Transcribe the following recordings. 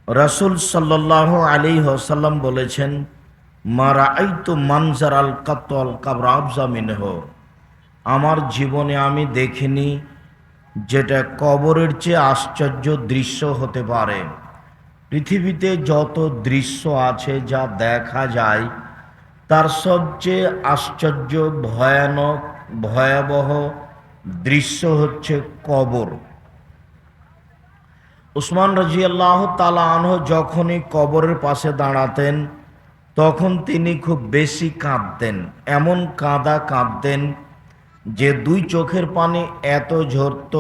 রাসূল সাল্লাল্লাহু আলাইহি ওয়াসাল্লাম বলেছেন, মা রাআইতু মানজার আল কাতল কাবর আফজা মিনহু। আমার জীবনে আমি দেখিনি যেটা কবরের চেয়ে আশ্চর্য দৃশ্য হতে পারে। পৃথিবীতে যত দৃশ্য আছে যা দেখা যায় তার সবচেয়ে আশ্চর্য, ভয়ানক, ভয়াবহ দৃশ্য হচ্ছে কবর। উসমান রাদিয়াল্লাহু তাআলা আনহু যখনই কবরের পাশে দাঁড়াতেন তখন তিনি খুব বেশি কাঁদতেন। এমন কাঁদতেন যে দুই চোখের পানি এত ঝরত,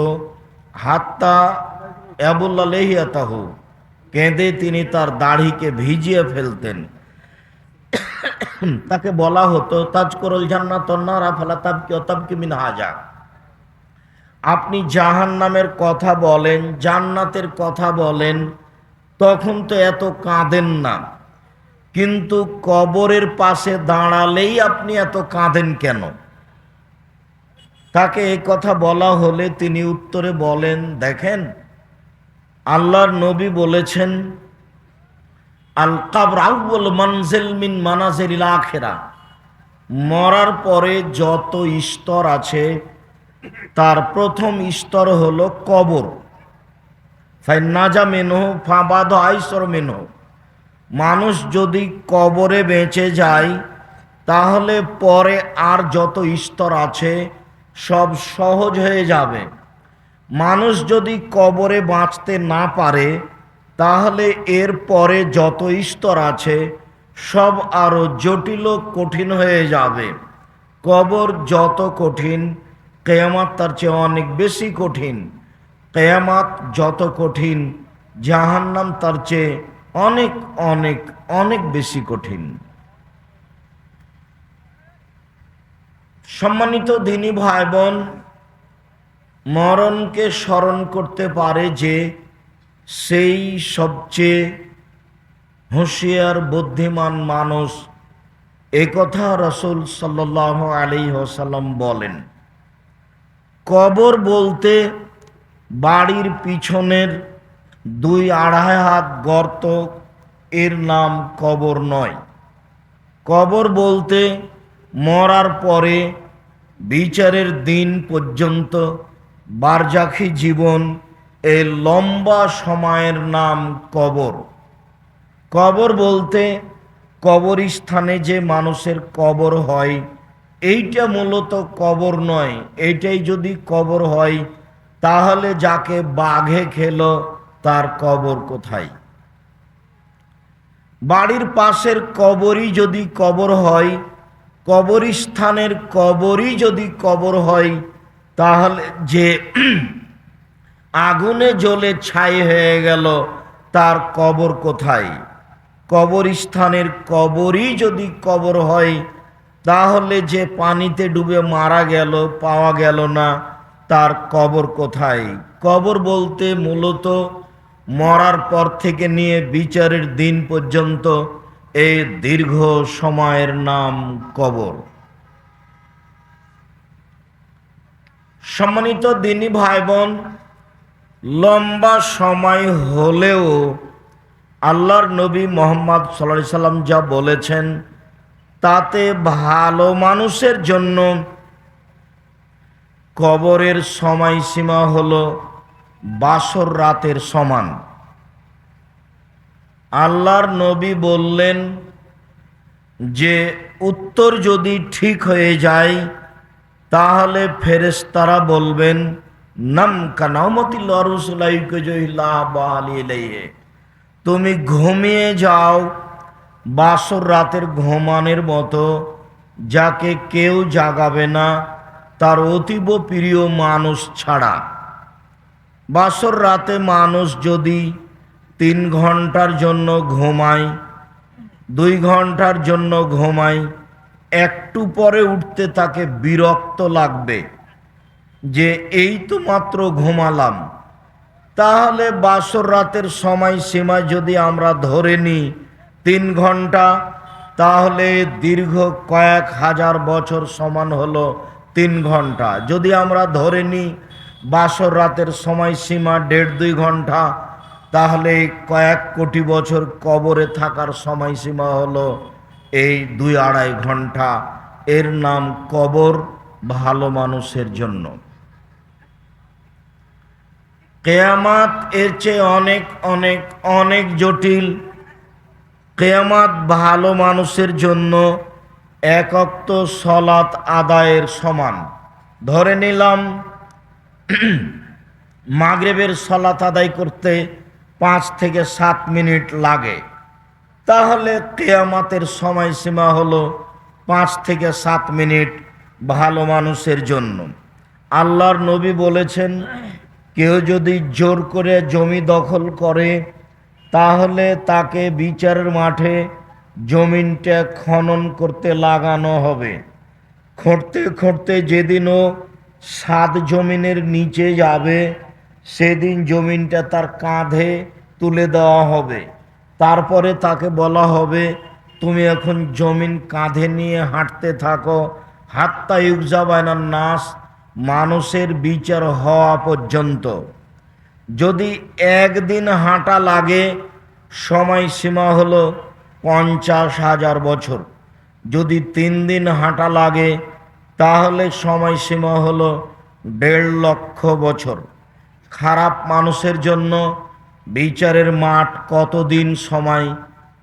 হাত্তা আবুল্লা লেহিয়াতাহু, কেঁদে তিনি তার দাড়িকে ভিজিয়ে ফেলতেন। তাকে বলা হতো তাজকুরুল জান্নাত ওয়ান নার ফালা তাবকি ওয়া তাবকি মিন হাজা। আপনি জাহান্নামের কথা বলেন, জান্নাতের কথা বলেন, তখন তো এত কাঁদেন না, কিন্তু কবরের পাশে দাঁড়ালেই আপনি এত কাঁদেন কেন? তাকে এই কথা বলা হলে তিনি উত্তরে বলেন, দেখেন, আল্লাহর নবী বলেছেন, আল কবর আউয়াল মানজিল মিন মানাজিলিল আখিরাহ। মরার পরে যত স্তর আছে তার প্রথম স্তর হলো কবর। ফাইন নাজা মিনহু ফাবাদ আইসর মিনহু। মানুষ যদি কবরে বেঁচে যায় তাহলে পরে আর যত স্তর আছে সব সহজ হয়ে যাবে। মানুষ যদি কবরে বাঁচতে না পারে তাহলে এর পরে যত স্তর আছে সব আরো জটিল ও কঠিন হয়ে যাবে। কবর যত কঠিন, কিয়ামত তার চেয়ে অনেক বেশি কঠিন। কিয়ামত যত কঠিন, জাহান্নাম তার চেয়ে অনেক অনেক অনেক বেশি কঠিন। সম্মানিত দ্বীনী ভাই বোন, মরণকে স্মরণ করতে পারে যে সেই সবচেয়ে হুঁশিয়ার বুদ্ধিমান মানুষ। একথা রাসূল সাল্লাল্লাহু আলাইহি ওয়াসাল্লাম বলেন। কবর বলতে বাড়ির পিছনের 2-2.5 হাত গর্ত, এর নাম কবর নয়। কবর বলতে মরার পরে বিচারের দিন পর্যন্ত বারজাখী জীবন, এই লম্বা সময়ের নাম কবর। কবর বলতে কবরস্থানে যে মানুষের কবর হয় এইটা মূলত কবর নয়। এইটাই যদি কবর হয় তাহলে যাকে বাঘে খেলো তার কবর কোথায়? বাড়ির পাশের কবরই যদি কবর হয়, কবরস্থানের কবরই যদি কবর হয়, তাহলে যে আগুনে জ্বলে ছাই হয়ে গেল তার কবর কোথায়? কবরস্থানের কবরই যদি কবর হয় তাহলে যে পানিতে ডুবে মারা গেল, পাওয়া গেল না, তার কবর কোথায়? কবর বলতে মূলত মরার পর থেকে নিয়ে বিচারের দিন পর্যন্ত এই দীর্ঘ সময়ের নাম কবর। সম্মানিত দ্বীনী ভাই বোন, লম্বা সময় হলেও আল্লাহর নবী মুহাম্মদ সাল্লাল্লাহু আলাইহি সাল্লাম যা বলেছেন তাতে ভালো মানুষের জন্য কবরের সময়সীমা হলো বাসর রাতের সমান। আল্লাহর নবী বললেন যে উত্তর যদি ঠিক হয়ে যায় তাহলে ফেরেশতারা বলবেন, নাম কানাউমাতিল রাসূলাইকুজুল্লাহ বালিলাইহি, তুমি ঘুমিয়ে যাও বাসর রাতের ঘুমানোর মতো, যাকে কেউ জাগাবে না তার অতীব প্রিয় মানুষ ছাড়া। বাসর রাতে মানুষ যদি 3 ঘন্টার জন্য ঘুমায়, 2 ঘন্টার জন্য ঘুমায়, একটু পরে উঠতে তাকে বিরক্ত লাগবে যে এই তো মাত্র ঘুমালাম। তাহলে বাসর রাতের সময়সীমা যদি আমরা ধরে নিই 3 ঘন্টা, তাহলে দীর্ঘ কয়েক হাজার বছর সমান হলো 3 ঘন্টা। যদি আমরা ধরে নিই বাসর রাতের সময়সীমা 1.5-2 ঘন্টা, তাহলে কয়েক কোটি বছর কবরে থাকার সময়সীমা হলো এই 2-2.5 ঘন্টা। এর নাম কবর ভালো মানুষের জন্য। কিয়ামত এর চেয়ে অনেক অনেক অনেক জটিল। কিয়ামত ভালো মানুষের জন্য এক ওয়াক্ত সালাত আদায়ের সমান। ধরে নিলাম মাগরিবের সালাত আদায় করতে 5 থেকে 7 মিনিট লাগে, তাহলে কিয়ামতের সময়সীমা হলো 5 থেকে 7 মিনিট ভালো মানুষের জন্য। আল্লাহর নবী বলেছেন, কেউ যদি জোর করে জমি দখল করে তাহলে তাকে বিচারের মাঠে জমিনটা খনন করতে লাগানো হবে। খুঁড়তে খুঁড়তে যেদিনও 7 জমিনের নিচে যাবে সেদিন জমিনটা তার কাঁধে তুলে দেওয়া হবে। তারপরে তাকে বলা হবে, তুমি এখন জমিন কাঁধে নিয়ে হাঁটতে থাকো হাত্তা ইউকজা বাইনান নাস, মানুষের বিচার হওয়া পর্যন্ত। যদি একদিন হাঁটা লাগে সময়সীমা হলো 50,000 বছর। যদি 3 দিন হাঁটা লাগে তাহলে সময়সীমা হলো 1.5 লক্ষ বছর। খারাপ মানুষের জন্য বিচারের মাঠ কতদিন সময়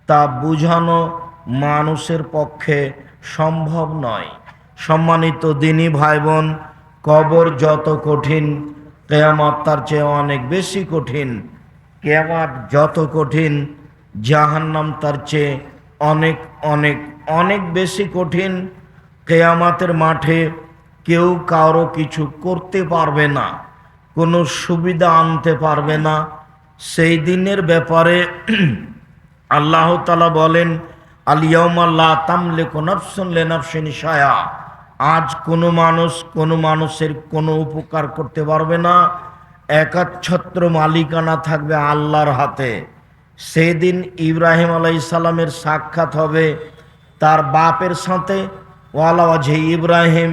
তা বোঝানো মানুষের পক্ষে সম্ভব নয়। সম্মানিত দিনী ভাই বোন, কবর যত কঠিন কিয়ামত তার চেয়ে অনেক বেশি কঠিন। কিয়ামত যত কঠিন জাহান্নাম তার চেয়ে অনেক অনেক অনেক বেশি কঠিন। কিয়ামতের মাঠে কেউ কারো কিছু করতে পারবে না, কোনো সুবিধা আনতে পারবে না। সেই দিনের ব্যাপারে আল্লাহ তাআলা বলেন, আল ইয়াউমা লা তামলিকু নাফসুন লিনাফসিন শাইআ। আজ কোনো মানুষ কোনো মানুষের কোনো উপকার করতে পারবে না। একাচ্ছত্র মালিকানা থাকবে আল্লাহর হাতে। সেদিন ইব্রাহিম আলাইহিস সালামের সাক্ষাৎ হবে তার বাপের সাথে। ওয়ালা ওয়াজহি ইব্রাহিম,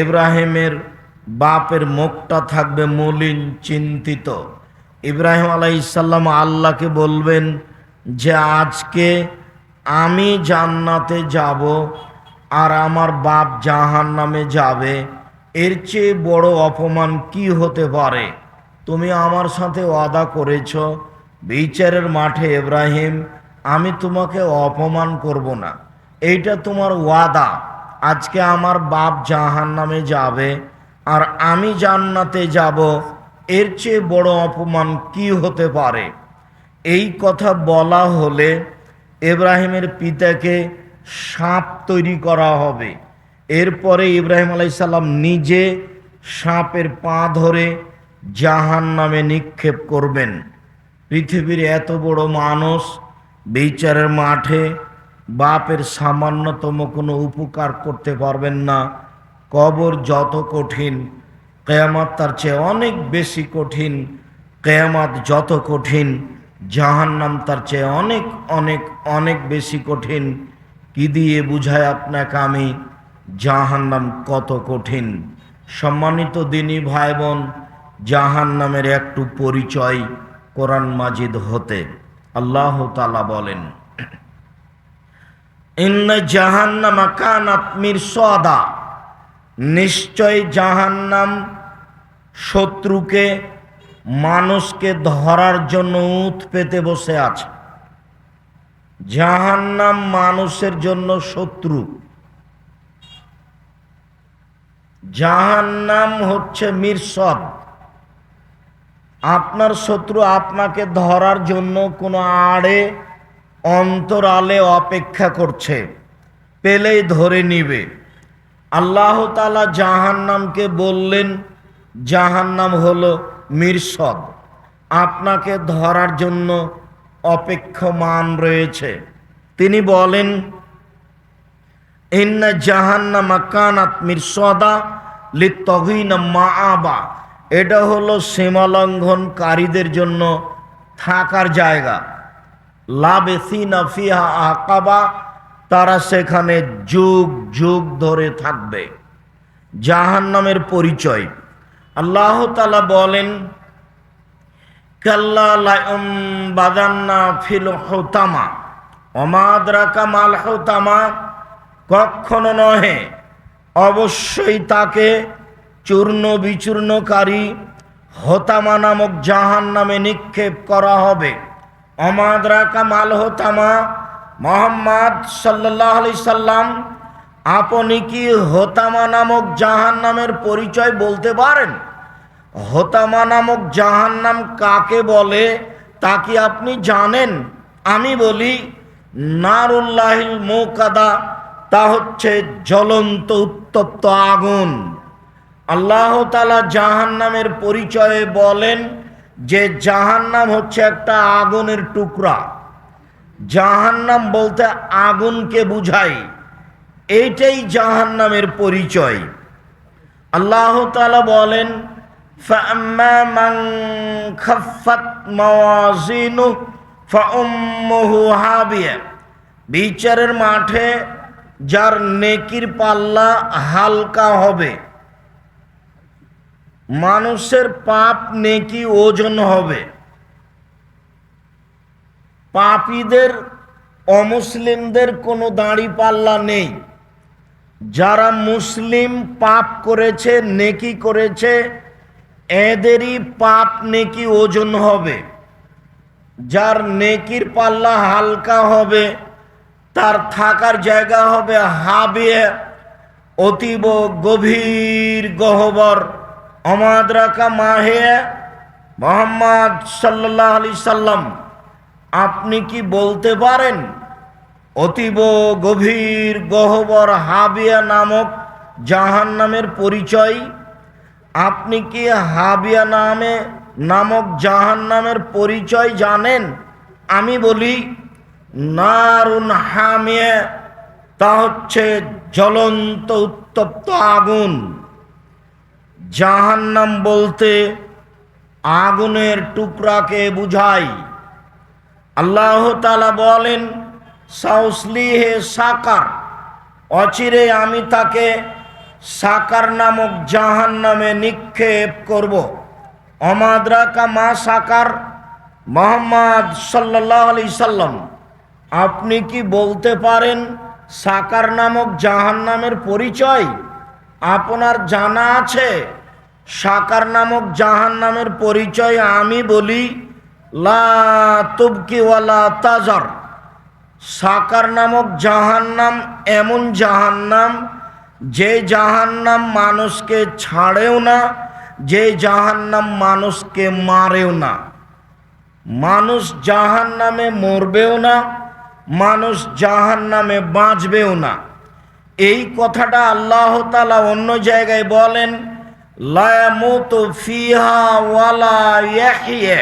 ইব্রাহিমের বাপের মুখটা থাকবে মলিন, চিন্তিত। ইব্রাহিম আলাইহিস সালাম আল্লাহকে বলবেন যে আজকে আমি জান্নাতে যাব আর আমার বাপ জাহান্নামে যাবে, এর চেয়ে বড় অপমান কি হতে পারে? তুমি আমার সাথে ওয়াদা করেছ বিচারের মাঠে ইব্রাহিম আমি তোমাকে অপমান করব না, এইটা তোমার ওয়াদা। আজকে আমার বাপ জাহান্নামে যাবে আর আমি জান্নাতে যাব, এর চেয়ে বড় অপমান কি হতে পারে? এই কথা বলা হলে ইব্রাহিমের পিতাকে সাপ তৈরি করা হবে। এরপরে ইব্রাহিম আলাইহিস সালাম নিজে সাপের পা ধরে জাহান্নামে নিক্ষেপ করবেন। পৃথিবীর এত বড় মানুষ বিচারের মাঠে বাপের সামান্যতম কোনো উপকার করতে পারবেন না। কবর যত কঠিন কিয়ামত তার চেয়ে অনেক বেশি কঠিন। কিয়ামত যত কঠিন জাহান্নাম তার চেয়ে অনেক অনেক অনেক বেশি কঠিন। কি দিয়ে বুঝায় আপনাকে আমি জাহান্নাম কত কঠিন? সম্মানিত দিনী ভাই বোন, জাহান্নামের একটু পরিচয় কোরআন মাজিদ হতে। আল্লাহ তাআলা বলেন, ইন্না জাহান্নামা কানাত মিরসাদা, নিশ্চয় জাহান্নাম শত্রুকে মানুষকে ধরার জন্য উৎ পেতে বসে আছে। জাহান্নাম মানুষের জন্য শত্রু। জাহান্নাম হচ্ছে মিরসাদ। আপনার শত্রু আপনাকে ধরার জন্য কোনো আড়ে অন্তরালে অপেক্ষা করছে, পেলেই ধরে নিবে। আল্লাহ তাআলা জাহান্নামকে বললেন জাহান্নাম হলো মিরসাদ, আপনাকে ধরার জন্য অপেক্ষমান রয়েছে। তিনি বলেন, ইন্না জাহান্নামা কানাত মিরসাদা লিত্তাগিনা মাআবা, এটা হলো সীমালঙ্ঘনকারীদের জন্য থাকার জায়গা। লাবিসিনা ফিহা আকাবা, তারা সেখানে যুগ যুগ ধরে থাকবে। জাহান্নামের পরিচয় আল্লাহ তাআলা বলেন, কাল্লা লায়ুমবাদান্না ফিল হুতামা ওমা আদরাকা মাল হুতামা, কখনো নহে, অবশ্যই তাকে চূর্ণ বিচূর্ণকারী হোতামা নামক জাহান্নামে নিক্ষেপ করা হবে। ওমা আদরাকা মাল হুতামা, মুহাম্মদ সাল্লাল্লাহু আলাইহি সাল্লাম, আপনি কি হোতামা নামক জাহান্নামের পরিচয় বলতে পারেন? হোতামা নামক জাহান্নাম কাকে বলে তা কি আপনি জানেন? আমি বলি, নারুল্লাহিল মুকাদা, তা হচ্ছে জ্বলন্ত উত্তপ্ত আগুন। আল্লাহ তাআলা জাহান্নামের পরিচয়ে বলেন যে জাহান্নাম হচ্ছে একটা আগুনের টুকরা। জাহান্নাম বলতে আগুনকে বুঝায়, এইটাই জাহান্নামের পরিচয়। আল্লাহ তাআলা বলেন, فَأَمَّا مَنْ خَفَّتْ مَوَازِينُهُ فَأُمُّهُ هَاوِيَةٌ, বিচারের মাঠে যার নেকির পাল্লা হালকা হবে, মানুষের পাপ নেকি ওজন হবে। পাপীদের, অমুসলিমদের কোনো দাড়ি পাল্লা নেই। যারা মুসলিম পাপ করেছে, নেকি করেছে, এদেরই পাপ নেকি ওজন হবে। যার নেকির পাল্লা হালকা হবে তার থাকার জায়গা হবে হাবিয়ে, অতীব গভীর গহ্বর। অমাদ্রাকা মাহে, মুহাম্মদ সাল্লাল্লাহু আলাইহি সাল্লাম, আপনি কি বলতে পারেন অতীব গভীর গহ্বর হাবিয়া নামক জাহান্নামের পরিচয়? আপনি কি হাবিয়া নামক জাহান্নামের পরিচয় জানেন? আমি বলি, নারুন হামিয়া, তা হচ্ছে জ্বলন্ত উত্তপ্ত আগুন। জাহান্নাম বলতে আগুনের টুকরাকে বুঝায়। আল্লাহ তাআলা বলেন, সাউসলিহে সাকার, অচিরে আমি তাকে সাকার নামক জাহান্নামে নিক্ষেপ করব। অমাদ্রাকা মা সাকার, মুহাম্মদ সাল্লাল্লাহু আলাইহি সাল্লাম, আপনি কি বলতে পারেন সাকার নামক জাহান্নামের পরিচয়? আপনার জানা আছে সাকার নামক জাহান্নামের পরিচয়? আমি বলি, লা তুবকি ওয়ালা তাজার। সাকার নামক জাহান্নাম এমন জাহান্নাম, যে জাহান্নাম মানুষকে ছাড়েও না, যে জাহান্নাম মানুষকে মারেও না। মানুষ জাহান্নামে মরবেও না, মানুষ জাহান্নামে বাঁচবেও না। এই কথাটা আল্লাহ তাআলা অন্য জায়গায় বলেন, লা ইয়ামুতু ফিহা ওয়ালা ইয়াহইয়া।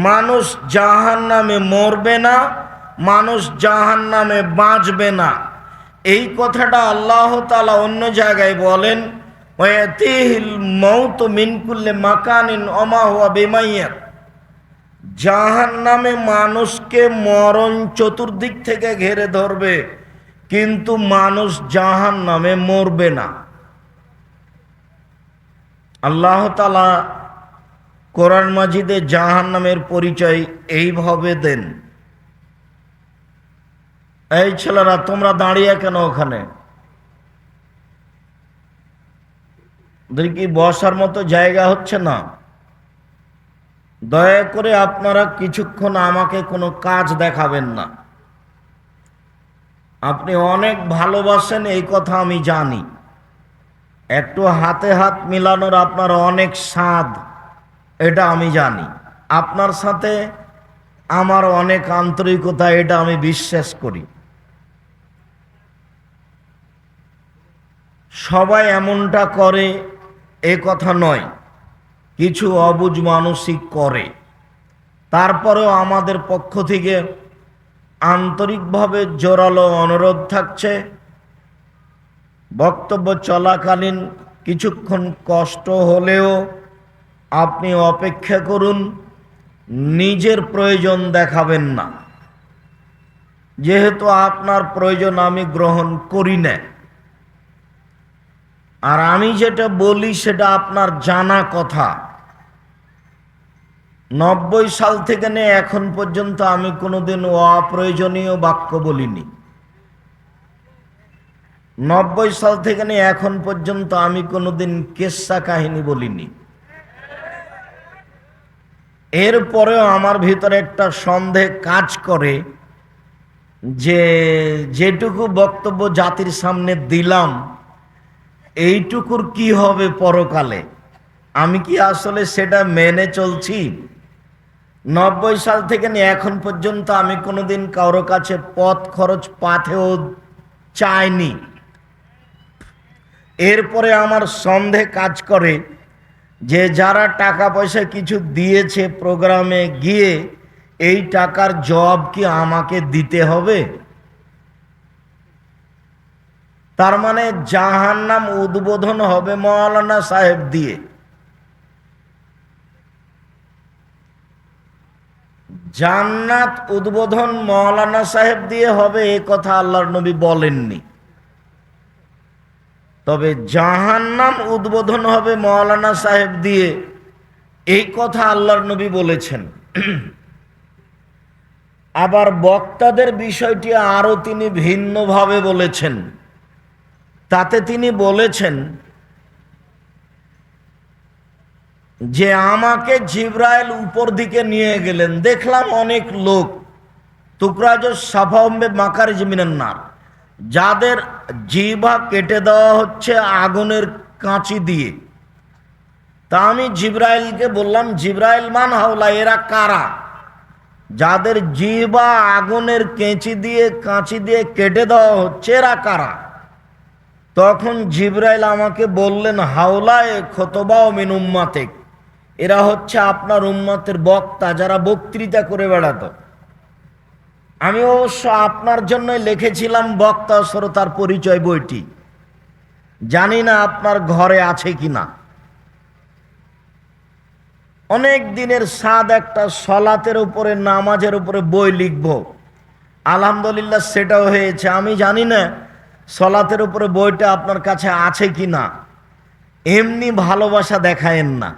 মানুষ জাহান্নামে মরবে না, মানুষ জাহান্নামে বাঁচবে না। এই কথাটা আল্লাহ তাআলা অন্য জায়গায় বলেন, ওয়াতিহিল মাউতু মিন কুল্লি মাকানিন ওমা হুয়া বিমাইয়্যিত। জাহান্নামে মানুষকে মরণ চতুর্দিক থেকে ঘিরে ধরবে, কিন্তু মানুষ জাহান্নামে মরবে না। আল্লাহ তাআলা কোরআন মাজিদে জাহান্নামের পরিচয় এইভাবে দেন। এই ছেলেরা, তোমরা দাঁড়িয়ে কেন ওখানে? ওদের কি বসার মতো জায়গা হচ্ছে না? দয়া করে আপনারা কিছুক্ষণ আমাকে কোনো কাজ দেখাবেন না। আপনি অনেক ভালোবাসেন, এই কথা আমি জানি। একটু হাতে হাত মিলানোর আপনার অনেক স্বাদ, এটা আমি জানি। আপনার সাথে আমার অনেক আন্তরিকতা, এটা আমি বিশ্বাস করি। সবাই এমনটা করে এ কথা নয়, কিছু অবুঝ মানুষই করে। তারপরেও আমাদের পক্ষ থেকে আন্তরিকভাবে জোরালো অনুরোধ থাকছে, বক্তব্য চলাকালীন কিছুক্ষণ কষ্ট হলেও আপনি অপেক্ষা করুন, নিজের প্রয়োজন দেখাবেন না। যেহেতু আপনার প্রয়োজন আমি গ্রহণ করি না, আর আমি যেটা বলি সেটা আপনার জানা কথা। 90 সাল থেকে নিয়ে এখন পর্যন্ত আমি কোনোদিন অপ্রয়োজনীয় বাক্য বলিনি। 90 সাল থেকে নিয়ে এখন পর্যন্ত আমি কোনোদিন কেসা কাহিনী বলিনি। এরপরেও আমার ভিতরে একটা সন্দেহ কাজ করে যে যেটুকু বক্তব্য জাতির সামনে দিলাম এইটুকুর কি হবে পরকালে, আমি কি আসলে সেটা মেনে চলছি? 90 সাল থেকে নিয়ে এখন পর্যন্ত আমি কোনোদিন কারো কাছে পথ খরচ পাথেও চাইনি। এরপরে আমার সন্দেহ কাজ করে যে যারা টাকা পয়সা কিছু দিয়েছে প্রোগ্রামে গিয়ে এই টাকার জবাব কি আমাকে দিতে হবে? তার মানে জাহান্নাম উদ্বোধন হবে মাওলানা সাহেব দিয়ে। জান্নাত উদ্বোধন মাওলানা সাহেব দিয়ে হবে এ কথা আল্লাহর নবী বলেননি, তবে জাহান্নাম উদ্বোধন হবে মাওলানা সাহেব দিয়ে এই কথা আল্লাহর নবী বলেছেন। আবার বক্তাদের বিষয়টি আরো তিনি ভিন্নভাবে বলেছেন। তাতে তিনি বলেছেন যে আমাকে জিবরাইল উপর দিকে নিয়ে গেলেন, দেখলাম অনেক লোক তুকরাজ সাফাম্বে মাকার জমিনের নার, যাদের জিহ্বা কেটে দেওয়া হচ্ছে আগুনের কাঁচি দিয়ে। তা আমি জিবরাইলকে বললাম, জিবরাইল মান হাওলা, এরা কারা? যাদের জিহ্বা আগুনের কাঁচি দিয়ে কেটে দেওয়া হচ্ছে এরা কারা? তখন জিবরাইল আমাকে বললেন, হাওলায়ে খতবাও মিন উম্মাতিক, এরা হচ্ছে আপনার উম্মতের বক্তা, যারা বক্তৃতা করে বেড়াতো। আমি অবশ্য আপনার জন্যই লিখেছিলাম বক্তা শ্রোতার পরিচয় বইটি, জানি না আপনার ঘরে আছে কিনা। অনেক দিনের স্বাদ একটা সলাতের উপরে, নামাজের উপরে বই লিখব, আলহামদুলিল্লাহ সেটাও হয়েছে। আমি জানি না সলাতের উপরে বইটা আপনার কাছে আছে কিনা। এমনি ভালোবাসা দেখায়েন না,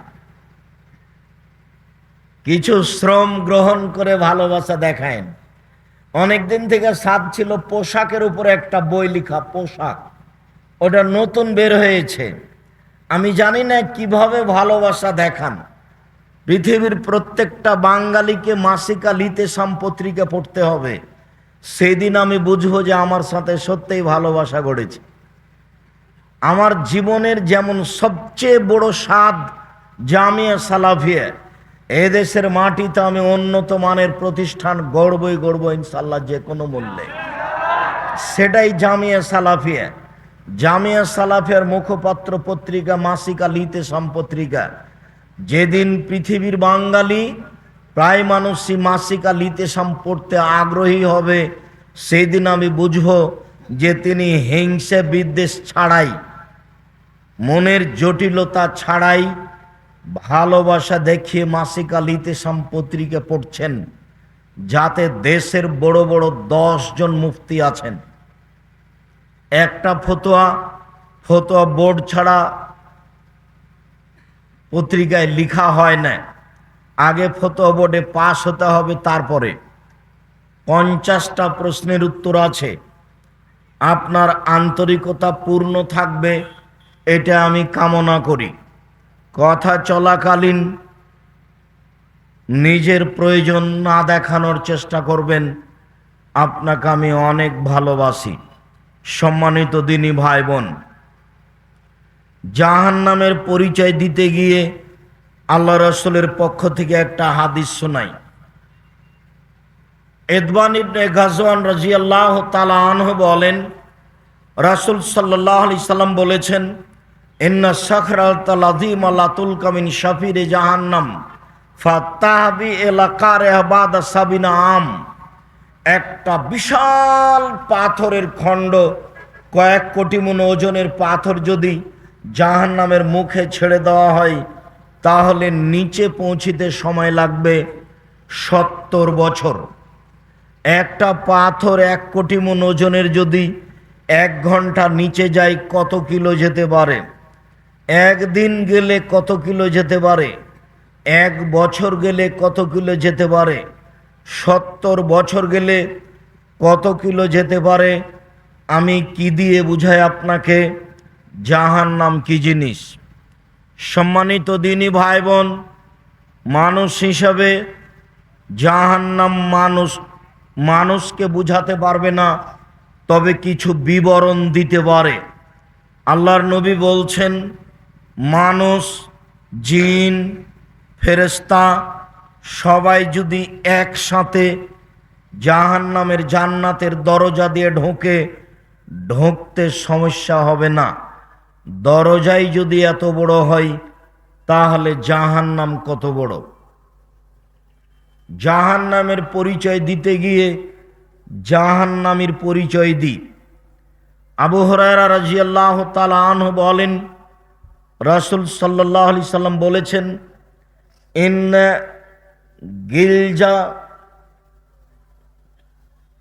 কিছু শ্রম গ্রহণ করে ভালোবাসা দেখায়েন। অনেকদিন থেকে স্বাদ ছিল পোশাকের উপরে একটা বই লেখা, পোশাক, ওটা নতুন বের হয়েছে। আমি জানি না কিভাবে ভালোবাসা দেখান। পৃথিবীর প্রত্যেকটা বাঙালিকে মাসিকা লিতে পত্রিকা পড়তে হবে, সেদিন আমি বুঝবো যে আমার সাথে সত্যিই ভালোবাসা গড়েছে। আমার জীবনের যেমন সবচেয়ে বড় স্বাদ জামিয়া সালাফিয়া, এদেশের মাটিতে আমি উন্নত মানের প্রতিষ্ঠান গড়বই গড়ব ইনশাল্লাহ, যে কোনো মূল্যে। সেটাই জামিয়া সালাফিয়া। জামিয়া সালাফিয়ার মুখপাত্র পত্রিকা মাসিকা লিতে পত্রিকা। যেদিন পৃথিবীর বাঙালি প্রায় মানুষই মাসিকা লিতে পড়তে আগ্রহী হবে, সেই দিন আমি বুঝব যে তিনি হিংসা বিদ্বেষ ছাড়াই, মনের জটিলতা ছাড়াই ভালোবাসা দেখিয়ে মাসিকা লিতে পত্রিকা পড়ছেন, যাতে দেশের বড় বড় 10 জন মুফতি আছেন। একটা ফতোয়া বোর্ড ছাড়া পত্রিকায় লেখা হয় না, আগে ফতোয়া বোর্ডে পাশ হতে হবে, তারপরে 50টা প্রশ্নের উত্তর আছে। আপনার আন্তরিকতা পূর্ণ থাকবে, এটা আমি কামনা করি। কথা চলাকালীন নিজের প্রয়োজন না দেখানোর চেষ্টা করবেন। আপনাকে আমি অনেক ভালোবাসি। সম্মানিত দিনী ভাই বোন, জাহান্নামের পরিচয় দিতে গিয়ে আল্লাহ রাসূলের পক্ষ থেকে একটা হাদিস শোনাই। ইদবান ইবনে গাজওয়ান রাদিয়াল্লাহু তাআলা আনহু বলেন, রাসূল সাল্লাল্লাহু আলাইহি সাল্লাম বলেছেন, ইন্না সাখরাতাল আযীমা লা তুলকা মিন শাফিরে জাহান্নাম ফাতাবি এলাকারে বাদা সাবিনা আম। একটা বিশাল পাথরের খণ্ড, কয়েক কোটি মণ ওজনের পাথর যদি জাহান্নামের মুখে ছেড়ে দেওয়া হয়, তাহলে নিচে পৌঁছিতে সময় লাগবে 70 বছর। একটা পাথর 1 কোটি মণ ওজনের যদি 1 ঘন্টা নিচে যায়, কত কিলো যেতে পারে? একদিন গেলে কত কিলো যেতে পারে? 1 বছর গেলে কত কিলো যেতে পারে, 70 বছর গেলে কত কিলো যেতে পারে। আমি কি দিয়ে বুঝাই আপনাকে জাহান্নাম কি জিনিস? সম্মানিত দিনী ভাই বোন, মানুষ হিসাবে জাহান্নাম মানুষকে বুঝাতে পারবে না, তবে কিছু বিবরণ দিতে পারে। আল্লাহর নবী বলছেন, মানুষ, জিন, ফেরেশতা সবাই যদি একসাথে জাহান্নামের জান্নাতের দরজা দিয়ে ঢুকতে সমস্যা হবে না। দরজাই যদি এত বড় হয়, তাহলে জাহান্নাম কত বড়। জাহান্নামের পরিচয় দিতে গিয়ে জাহান্নামীর পরিচয় দিই। আবু হুরায়রা রাদিয়াল্লাহু তাআলা আনহু বলেন, রাসূল সাল্লাল্লাহু আলাইহি সাল্লাম বলেছেন, ইন্না গিলজা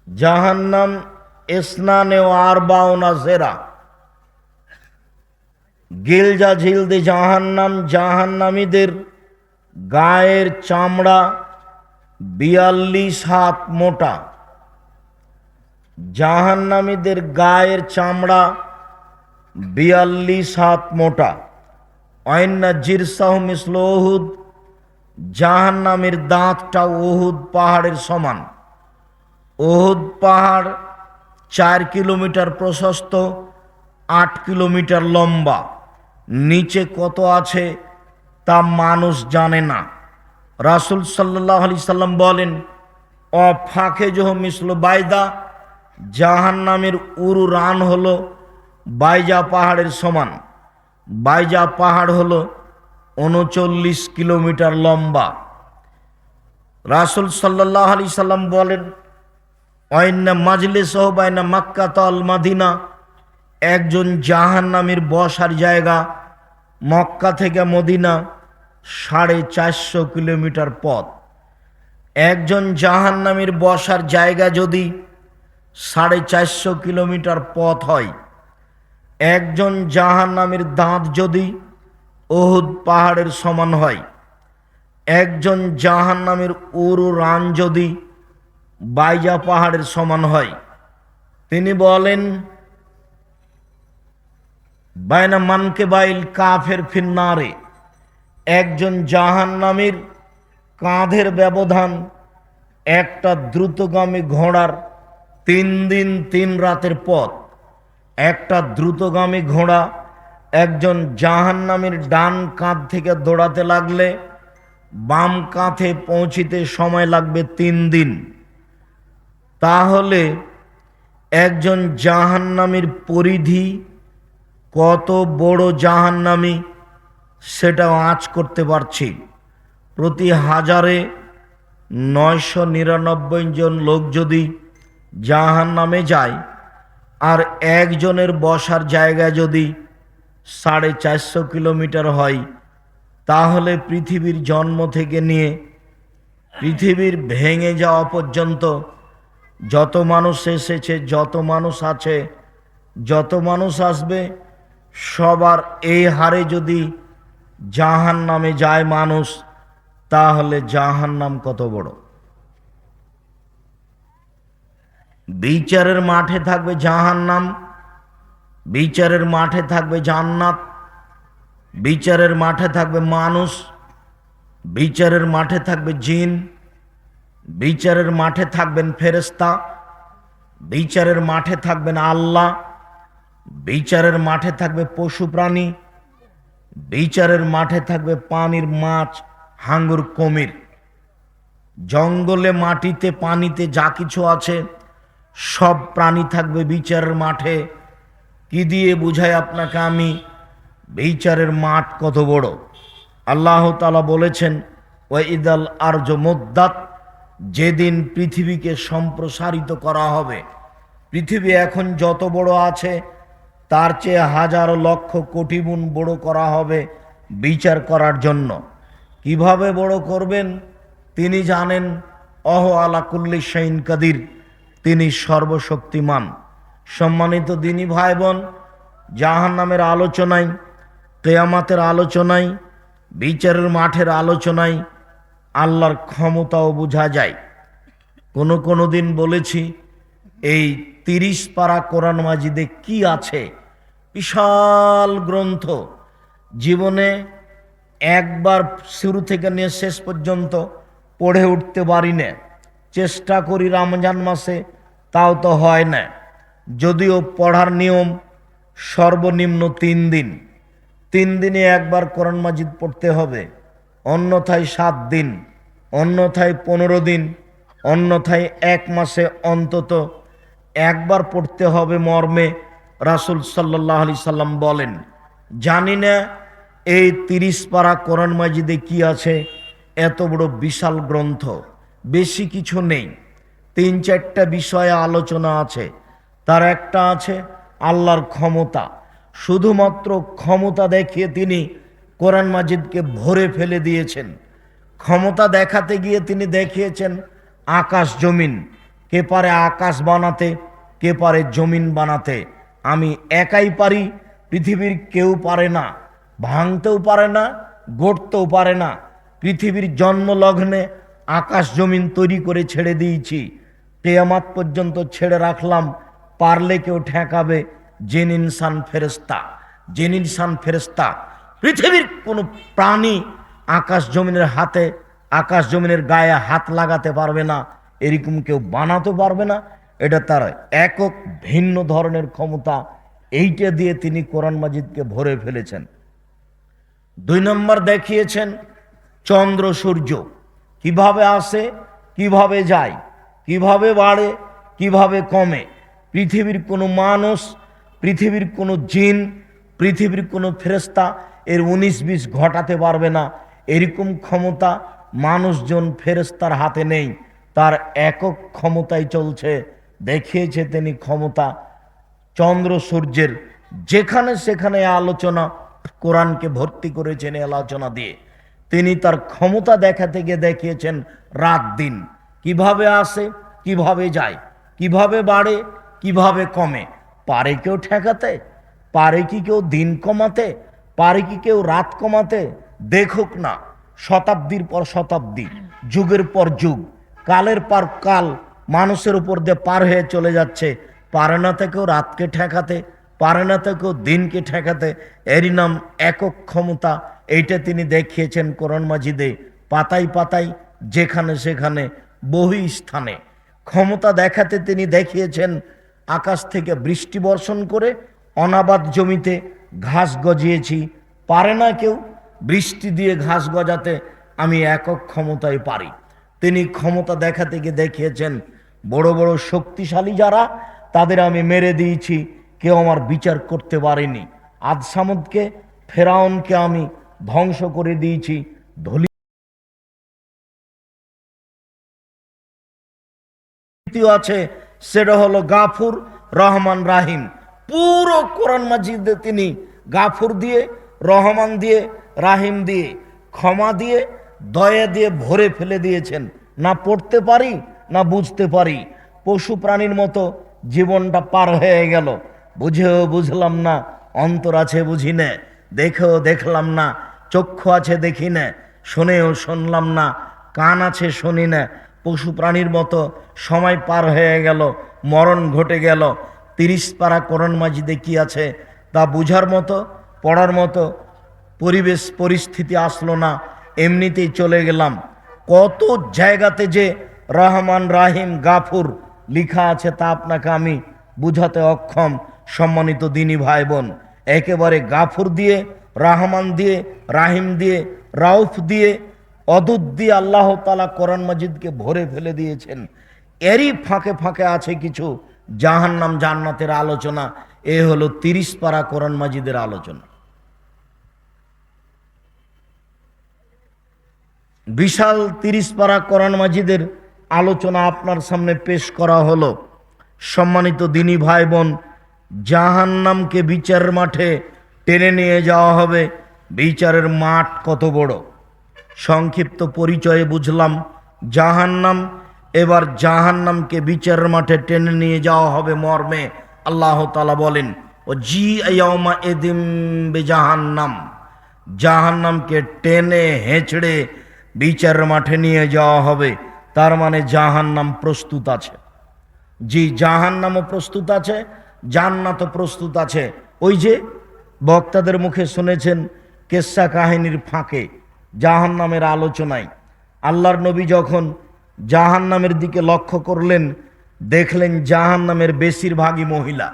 জাহান্নাম ইসনানে ও আরবাউনা জেরা। গিলজা ঝিলদে জাহান্নাম, জাহান্নামীদের গায়ের চামড়া 42 হাত মোটা। জাহান্নামীদের গায়ের চামড়া 42 হাত মোটা। অন্না জিরসাহু মিসলু উহুদ, জাহান্নামীর দাঁতটা উহুদ পাহাড়ের সমান। উহুদ পাহাড় 4 কিলোমিটার প্রশস্ত, 8 কিলোমিটার লম্বা। নিচে কত আছে তা মানুষ জানে না। রাসূল সাল্লাল্লাহু আলাইহি সাল্লাম বলেন, ফাঁকে জহ মিসলু বাইদা, জাহান্নামের উরু রান হলো বাইজা পাহাড়ের সমান। বাইজা পাহাড় হলো 39 কিলোমিটার লম্বা। রাসূল সাল্লাল্লাহু আলাইহি সাল্লাম বলেন, অয়না মাজলিসহু বাইনা মক্কা আল মদিনা, একজন জাহান্নামীর বসার জায়গা মক্কা থেকে মদিনা 450 কিলোমিটার পথ। একজন জাহান্নামীর বসার জায়গা যদি 450 কিলোমিটার পথ হয়, একজন জাহান্নামীর দাঁত যদি উহুদ পাহাড়ের সমান হয়, একজন জাহান্নামীর উরু রান যদি বাইজা পাহাড়ের সমান হয়, তিনি বলেন, বাইনা মানকে বাইল কাফের ফিন্নারে, একজন জাহান্নামীর কাঁধের ব্যবধান একটা দ্রুতগামী ঘোড়ার 3 দিন 3 রাতের পথ। একটা দ্রুতগামী ঘোড়া একজন জাহান্নামীর ডান কাঁধ থেকে দৌড়াতে লাগলে বাম কাঁধে পৌঁছিতে সময় লাগবে 3 দিন। তাহলে একজন জাহান্নামীর পরিধি কত বড় জাহান্নামী সেটাও আঁচ করতে পারছি। প্রতি 1000-এ 999 জন লোক যদি জাহান্নামে যায়, আর একজনের বসার জায়গা যদি 450 কিলোমিটার হয়, তাহলে পৃথিবীর জন্ম থেকে নিয়ে পৃথিবীর ভেঙে যাওয়া পর্যন্ত যত মানুষ এসেছে, যত মানুষ আছে, যত মানুষ আসবে, সবার এই হারে যদি জাহান্নামে যায় মানুষ, তাহলে জাহান্নাম কত বড়। বিচারের মাঠে থাকবে জাহান্নাম, বিচারের মাঠে থাকবে জান্নাত, বিচারের মাঠে থাকবে মানুষ, বিচারের মাঠে থাকবে জিন, বিচারের মাঠে থাকবেন ফেরেশতা, বিচারের মাঠে থাকবেন আল্লাহ, বিচারের মাঠে থাকবে পশু প্রাণী, বিচারের মাঠে থাকবে পানির মাছ, হাঙ্গর, কুমির। জঙ্গলে, মাটিতে, পানিতে যা কিছু আছে সব প্রাণী থাকবে বিচারের মাঠে। কি দিয়ে বুঝাই আপনাকে আমি বিচারের মাঠ কত বড়? আল্লাহ তাআলা বলেছেন, ওয়াইদাল আরজ মুদ্দাত, যেদিন পৃথিবীকে সম্প্রসারিত করা হবে। পৃথিবী এখন যত বড় আছে তার চেয়ে হাজার লক্ষ কোটি গুণ বড় করা হবে বিচার করার জন্য। কিভাবে বড় করবেন তিনি জানেন। অহ আলা কুল্লি শাইইন কাদির, তিনি সর্বশক্তিমান। সম্মানিত দিনী ভাই বোন, জাহান্নামের আলোচনায়, কিয়ামতের আলোচনায়, বিচারের মাঠের আলোচনায় আল্লাহর ক্ষমতাও বোঝা যায়। কোনো দিন বলেছি এই 30 পারা কোরআন মাজিদে কি আছে, বিশাল গ্রন্থ। জীবনে একবার শুরু থেকে নিয়ে শেষ পর্যন্ত পড়ে উঠতে পারি না, চেষ্টা করি রমজান মাসে, তাও তো হয় না। যদিও পড়ার নিয়ম সর্বনিম্ন 3 দিন, 3 দিনে একবার কোরআন মাজিদ পড়তে হবে, অন্যথায় 7 দিন, অন্যথায় 15 দিন, অন্যথায় 1 মাসে অন্তত একবার পড়তে হবে মর্মে রাসূল সাল্লাল্লাহু আলাইহি সাল্লাম বলেন। জানি না এই 30 পারা কোরআন মাজিদে কি আছে, এত বড় বিশাল গ্রন্থ, বেশি কিছু নেই। 3-4টা বিষয়ে আলোচনা আছে। তার একটা আছে আল্লাহর ক্ষমতা। শুধুমাত্র ক্ষমতা দেখিয়ে তিনি কোরআন মাজিদকে ভরে ফেলে দিয়েছেন। ক্ষমতা দেখাতে গিয়ে তিনি দেখিয়েছেন আকাশ জমিন। কে পারে আকাশ বানাতে, কে পারে জমিন বানাতে? আমি একাই পারি, পৃথিবীর কেউ পারে না। ভাঙতেও পারে না, গড়তেও পারে না। পৃথিবীর জন্মলগ্নে আকাশ জমিন তৈরি করে ছেড়ে দিয়েছি, কিয়ামত পর্যন্ত ছেড়ে রাখলাম। পারলে কেউ ঠেকাবে? জিন ইনসান ফেরেশতা, জিন ইনসান ফেরেশতা। পৃথিবীর কোনো প্রাণী আকাশ জমিনের হাতে, আকাশ জমিনের গায়ে হাত লাগাতে পারবে না, এরকম কেউ বানাতে পারবে না। এটা তার একক ভিন্ন ধরনের ক্ষমতা। এইটা দিয়ে তিনি কোরআন মাজিদকে ভরে ফেলেছেন। 2 নম্বর দেখিয়েছেন চন্দ্র সূর্য কিভাবে আসে, কিভাবে যায়, কিভাবে বাড়ে, কিভাবে কমে। পৃথিবীর কোনো মানুষ, পৃথিবীর কোনো জিন, পৃথিবীর কোনো ফেরেশতা এর 19-20 ঘটাতে পারবে না। এরকম ক্ষমতা মানুষজন ফেরেশতার হাতে নেই, তার একক ক্ষমতায় চলছে। দেখিয়েছে তিনি ক্ষমতা চন্দ্র সূর্যের। যেখানে সেখানে আলোচনা, কোরআনকে ভর্তি করেছেন এই আলোচনা দিয়ে। তিনি তার ক্ষমতা দেখাতে গিয়ে দেখিয়েছেন রাত দিন কিভাবে আসে, কিভাবে যায়, কিভাবে বাড়ে, কিভাবে কমে। পারে কেউ ঠেকাতে? পারে কি কেউ দিন কমাতে? পারে কি কেউ রাত কমাতে? দেখুক না, শতাব্দীর পর শতাব্দী, যুগের পর যুগ, কালের পর কাল মানুষের উপর দিয়ে পার হয়ে চলে যাচ্ছে। পারে না তো কেউ রাতকে ঠেকাতে, পারে না তো কেউ দিনকে ঠেকাতে। এরই নাম একক ক্ষমতা। এইটা তিনি দেখিয়েছেন কোরআন মাজিদে, পাতায় পাতায়, যেখানে সেখানে, বহু স্থানে। ক্ষমতা দেখাতে তিনি দেখিয়েছেন আকাশ থেকে বৃষ্টি বর্ষণ করে অনাবাদ জমিতে ঘাস গজিয়েছি। পারে না কেউ বৃষ্টি দিয়ে ঘাস গজাতে, আমি একক ক্ষমতায় পারি। তিনি ক্ষমতা দেখাতে গিয়ে দেখিয়েছেন বড় বড় শক্তিশালী যারা, তাদের আমি মেরে দিয়েছি, কেউ আমার বিচার করতে পারেনি। আদ সামুদকে, ফেরাউনকে আমি ধ্বংস করে দিয়েছি। দ্বিতীয় আছে, সেটা হলো গাফুর, রহমান, রাহিম। পুরো কোরআন মাজিদে তিনি গাফুর দিয়ে, রহমান দিয়ে, রাহিম দিয়ে, ক্ষমা দিয়ে, দয়া দিয়ে ভরে ফেলে দিয়েছেন। না পড়তে পারি, না বুঝতে পারি। পশু প্রাণীর মতো জীবনটা পার হয়ে গেল। বুঝেও বুঝলাম না, অন্তর আছে বুঝি না, দেখেও দেখলাম না, চক্ষু আছে দেখি না, শুনেও শুনলাম না, কান আছে শুনি না। পশু প্রাণীর মতো সময় পার হয়ে গেল, মরণ ঘটে গেল। 30 পারা কোরআন মাজিদে কি আছে তা বুঝার মতো, পড়ার মতো পরিবেশ পরিস্থিতি আসলো না, এমনিতেই চলে গেলাম। কত জায়গাতে যে রহমান, রাহিম, গাফুর লেখা আছে তা আপনাকে আমি বুঝাতে অক্ষম। সম্মানিত দিনী ভাই বোন, একেবারে গাফুর দিয়ে, রহমান দিয়ে, রাহিম দিয়ে, রাউফ দিয়ে, অদূত দিয়ে আল্লাহ তাআলা কোরআন মাজিদকে ভরে ফেলে দিয়েছেন। এরই ফাঁকে ফাঁকে আছে কিছু জাহান্নাম জান্নাতের আলোচনা। এ হলো 30 পারা কোরআন মাজিদের আলোচনা। বিশাল 30 পারা কোরআন মাজিদের আলোচনা আপনার সামনে পেশ করা হলো। সম্মানিত দিনী ভাই বোন, জাহান্নামকে বিচারের মাঠে টেনে নিয়ে যাওয়া হবে। বিচারের মাঠ কত বড়, সংক্ষিপ্ত পরিচয়ে বুঝলাম জাহান্নাম। এবার জাহান্নামকে বিচারের মাঠে টেনে নিয়ে যাওয়া হবে মর্মে আল্লাহ তাআলা বলেন, ও জি ইয়াউমা ইদিম বিজাহান্নাম, জাহান্নামকে টেনে হেঁচড়ে বিচারের মাঠে নিয়ে যাওয়া হবে। তার মানে জাহান্নাম প্রস্তুত আছে। জি, জাহান্নামও প্রস্তুত আছে, জান্নাতও প্রস্তুত আছে। ওই যে বক্তাদের মুখে শুনেছেন কেসা কাহিনীর ফাঁকে জাহান্নামের আলোচনায় আল্লাহর নবী যখন জাহান্নামের দিকে লক্ষ্য করলেন, দেখলেন জাহান্নামের বেশিরভাগই মহিলা।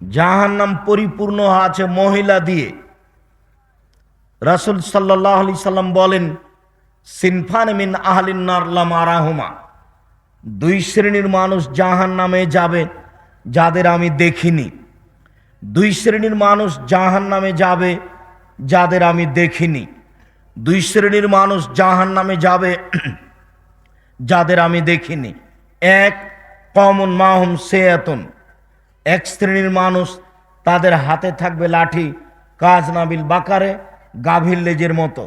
জাহান্নাম পরিপূর্ণ আছে মহিলা দিয়ে। রাসূল সাল্লাল্লাহু আলাইহি সাল্লাম বলেন, সিনফান মিন আহলিন নার লা মারাহুমা, দুই শ্রেণীর মানুষ জাহান্নামে যাবে যাদের আমি দেখিনি। দুই শ্রেণীর মানুষ জাহান্নামে যাবে যাদের আমি দেখিনি। দুই শ্রেণীর মানুষ জাহান্নামে যাবে যাদের আমি দেখিনি। এক, কওমুন মাহুম সেয়াতুন, এক শ্রেণীর মানুষ তাদের হাতে থাকবে লাঠি, কাজ নাবিল বাকারে, গাভীর লেজের মতো।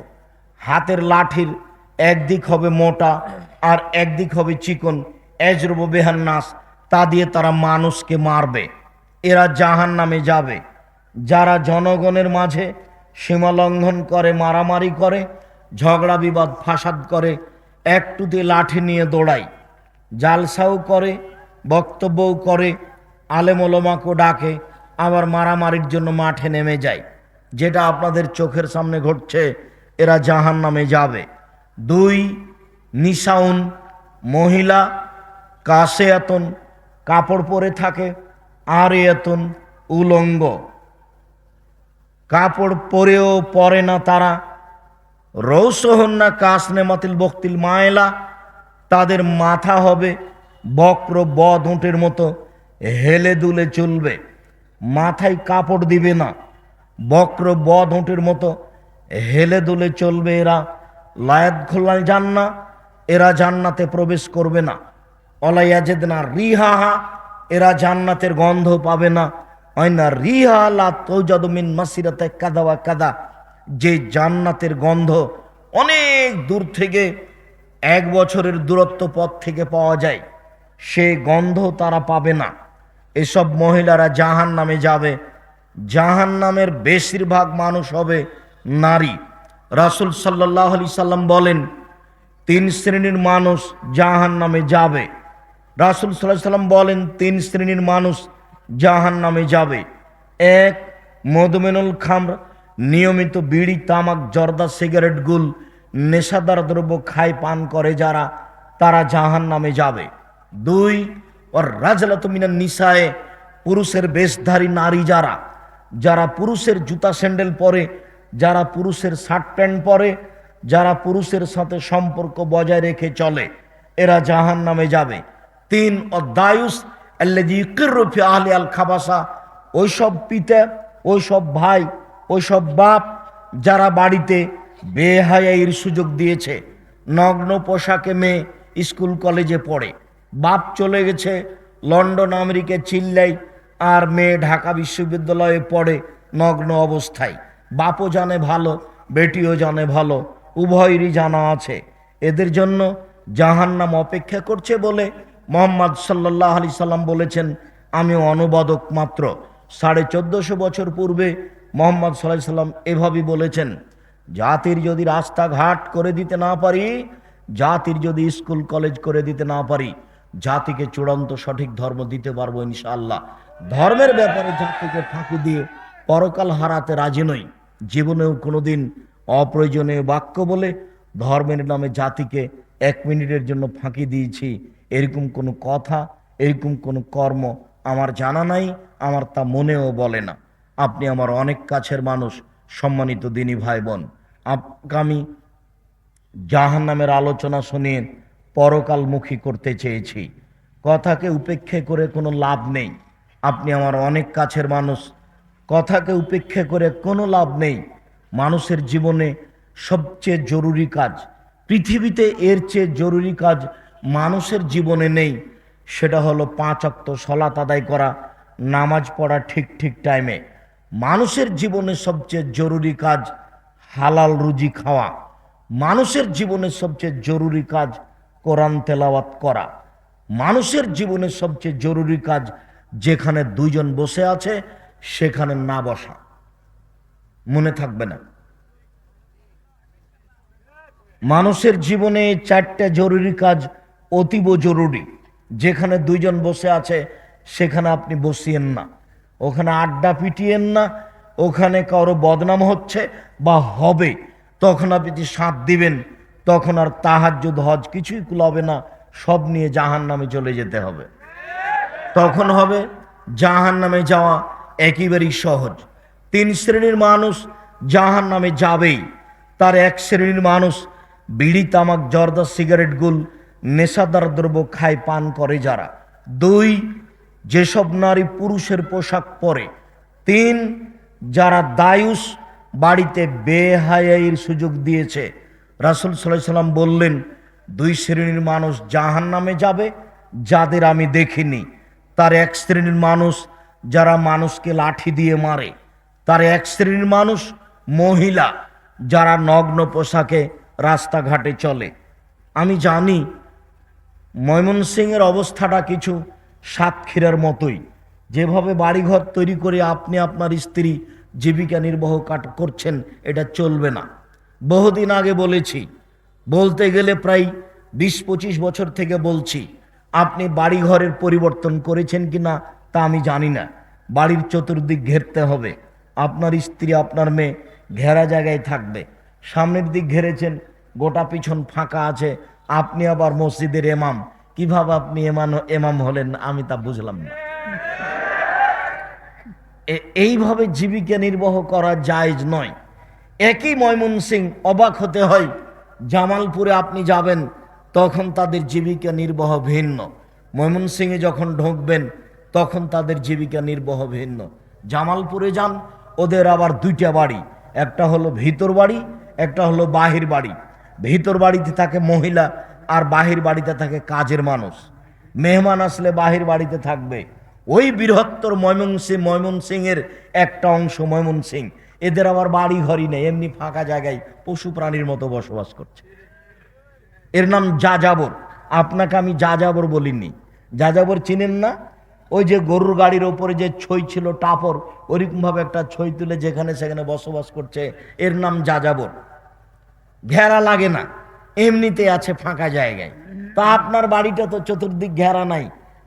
হাতের লাঠির একদিক হবে মোটা আর একদিক হবে চিকন, এজরব বেহান নাস, তা দিয়ে তারা মানুষকে মারবে। এরা জাহান্নামে যাবে। যারা জনগণের মাঝে সীমা লঙ্ঘন করে, মারামারি করে, ঝগড়া বিবাদ ফাসাদ করে, একটুতে লাঠি নিয়ে দৌড়ায়, জালসাও করে, বক্তব্যও করে, আলেম ওলামাকে ডাকে, আবার মারামারির জন্য মাঠে নেমে যায়, যেটা আপনাদের চোখের সামনে ঘটছে, এরা জাহান্নামে যাবে। দুই, নিসাউন, মহিলা, কাসেয়াতুন, কাপড় পরে থাকে, আরিয়াতুন, উলঙ্গ, কাপড় পরেও পরে না তারা। রৌসহন্না কাসনেমাতিল বক্তিল মায়লা, তাদের মাথা হবে বক্র বদ উটের মতো, হেলে দুলে চলবে, মাথায় কাপড় দিবে না, বক্র বদ উটের মতো হেলে দুলে চলবে। এরা লায়াত খোলাল জান্না, এরা জান্নাতে প্রবেশ করবে না। অলাইয়াজেদ না রিহাহা, এরা জান্নাতের গন্ধ পাবে না। অয়না রিহা লা তৌজাদু মিন মাসিরাতে কাদা ওয়া কাদা, যে জান্নাতের গন্ধ অনেক দূর থেকে, 1 বছরের দূরত্ব পথ থেকে পাওয়া যায়, সে গন্ধ তারা পাবে না। এসব মহিলারা জাহান্নামে যাবে। জাহান্নামের বেশিরভাগ মানুষ হবে নারী। রাসূল সাল্লাল্লাহু আলাইহি সাল্লাম বলেন, 3 শ্রেণীর মানুষ জাহান্নামে যাবে। রাসূল সাল্লাল্লাহু আলাইহি সাল্লাম বলেন 3 শ্রেণীর মানুষ জাহান্নামে যাবে। এক, মদমেনুল খামর, নিয়মিত বিড়ি, তামাক, জর্দা, সিগারেট, গুল, নেশাদার দ্রব্য খায় পান করে যারা, তারা জাহান্নামে যাবে। 2, ওর রাজলাতু মিনান নিসায়ে, পুরুষের বেশধারী নারী যারা, যারা পুরুষের জুতা স্যান্ডেল পরে, যারা পুরুষের শার্ট প্যান্ট পরে, যারা পুরুষের সাথে সম্পর্ক বজায় রেখে চলে, এরা জাহান্নামে যাবে। 3, অদায়ুস আল্লাযী ইউকিররু ফি আহলি আল খাবাসা, ওইসব পিতা, ওইসব ভাই, ওইসব বাপ যারা বাড়িতে বেহায়াইয়ের সুযোগ দিয়েছে। নগ্ন পোশাকে মেয়ে স্কুল কলেজে পড়ে, বাপ চলে গেছে লন্ডন আমেরিকা চিল্লাই, আর মেয়ে ঢাকা বিশ্ববিদ্যালয়ে পড়ে নগ্ন অবস্থায়। বাপও জানে ভালো, বেটিও জানে ভালো, উভয়েরই জানা আছে। এদের জন্য জাহান্নাম অপেক্ষা করছে বলে মুহাম্মদ সাল্লাল্লাহু আলাইহি সাল্লাম বলেছেন, আমি অনুবাদক মাত্র। 1450 বছর পূর্বে মুহাম্মদ সাল্লাল্লাহু আলাইহি সাল্লাম এভাবেই বলেছেন, জাতির যদি রাস্তাঘাট করে দিতে না পারি, জাতির যদি স্কুল কলেজ করে দিতে না পারি, জাতিকে চূড়ান্ত সঠিক ধর্ম দিতে পারবো ইনশাআল্লাহ। ধর্মের ব্যাপারে জাতিকে ফাঁকি দিয়ে পরকাল হারাতে রাজি নই। জীবনেও কোনোদিন অপ্রয়োজনীয় বাক্য বলে ধর্মের নামে জাতিকে 1 মিনিটের জন্য ফাঁকি দিয়েছি, এরকম কোনো কথা, এরকম কোনো কর্ম আমার জানা নাই, আমার তা মনেও বলে না। আপনি আমার অনেক কাছের মানুষ, সম্মানিত দিনী ভাই বোন। আগামী জাহান্নামের আলোচনা শুনিয়ে পরকালমুখী করতে চেয়েছি। কথাকে উপেক্ষা করে কোনো লাভ নেই। আপনি আমার অনেক কাছের মানুষ, কথাকে উপেক্ষা করে কোনো লাভ নেই। মানুষের জীবনে সবচেয়ে জরুরি কাজ, পৃথিবীতে এর চেয়ে জরুরি কাজ মানুষের জীবনে নেই, সেটা হলো 5 ওয়াক্ত সালাত আদায় করা, নামাজ পড়া ঠিক ঠিক টাইমে। মানুষের জীবনে সবচেয়ে জরুরি কাজ হালাল রুজি খাওয়া। মানুষের জীবনে সবচেয়ে জরুরি কাজ কোরআন তেলাওয়াত করা। মানুষের জীবনে সবচেয়ে জরুরি কাজ, যেখানে 2 জন বসে আছে সেখানে না বসা। মনে থাকবে না? মানুষের জীবনে 4টা জরুরি কাজ অতীব জরুরি। যেখানে 2জন বসে আছে সেখানে আপনি বসিয়েন না, ওখানে আড্ডা পিটিয়েন না, ওখানে কারো বদনাম হচ্ছে বা হবে তখন আপনি সাথ দিবেন, তখন আর তাহাজ্জুদ হজ কিছুই কুলাবে না, সব নিয়ে জাহান্নামে চলে যেতে হবে। তখন হবে জাহান্নামে যাওয়া একেবারেই সহজ। 3 শ্রেণীর মানুষ জাহান্নামে যাবেই। তার 1 শ্রেণীর মানুষ বিড়ি, তামাক, জর্দা, সিগারেট, গুল, নেশাদার দ্রব্য খায়, পান করে যারা। 2, যেসব নারী পুরুষের পোশাক পরে। 3, যারা দায়ুস বাড়িতে বেহায়াইয়ের সুযোগ দিয়েছে। রাসূল সাল্লাল্লাহু আলাইহি সাল্লাম বললেন 2 শ্রেণীর মানুষ জাহান্নামে যাবে যাদের আমি দেখিনি। তার 1 শ্রেণীর মানুষ যারা মানুষকে লাঠি দিয়ে মারে। তার 1 শ্রেণীর মানুষ মহিলা যারা নগ্ন পোশাকে রাস্তাঘাটে চলে। আমি জানি ময়মনসিংহের অবস্থাটা কিছু সাতক্ষীরার মতোই। যেভাবে বাড়িঘর তৈরি করে আপনি আপনার স্ত্রী জীবিকা নির্বাহ করছেন, এটা চলবে না। বহুদিন আগে বলেছি, বলতে গেলে প্রায় 20-25 বছর থেকে বলছি। আপনি বাড়িঘরের পরিবর্তন করেছেন কিনা তা আমি জানি না। বাড়ির চতুর্দিক ঘেরতে হবে। আপনার স্ত্রী, আপনার মেয়ে ঘেরা জায়গায় থাকবে। সামনের দিক ঘেরেছেন, গোটা পিছন ফাঁকা আছে, আপনি আবার মসজিদের এমাম। কিভাবে আপনি এমাম হলেন আমি তা বুঝলাম না। এইভাবে জীবিকা নির্বাহ করা জায়েজ নয়। একই ময়মনসিং, অবাক হতে হয়, জামালপুরে আপনি যাবেন তখন তাদের জীবিকা নির্বাহ ভিন্ন, ময়মনসিংহে যখন ঢুকবেন তখন তাদের জীবিকা নির্বাহ ভিন্ন। জামালপুরে যান, ওদের আবার 2টা বাড়ি, একটা হলো ভিতর বাড়ি, একটা হলো বাহির বাড়ি। ভিতর বাড়িতে থাকে মহিলা আর বাহির বাড়িতে থাকে কাজের মানুষ। মেহমান আসলে বাহির বাড়িতে থাকবে। ওই বৃহত্তর ময়মনসিংহের একটা অংশ ময়মনসিং, এদের আবার বাড়ি ঘরই নেই, এমনি ফাঁকা জায়গায় পশু প্রাণীর মতো বসবাস করছে। এর নাম যাযাবর। আপনাকে আমি যাযাবর বলিনি। যাযাবর চিনেন না? ওই যে গরুর গাড়ির ওপরে যে ছই ছিল টাপর, ওইরকম ভাবে একটা ছই তুলে যেখানে সেখানে বসবাস করছে, এর নাম যাযাবর। ঘেরা লাগে না, এমনিতে আছে ফাঁকা জায়গায়। তা আপনার বাড়িটা তো চতুর্দিক ঘেরা নাই,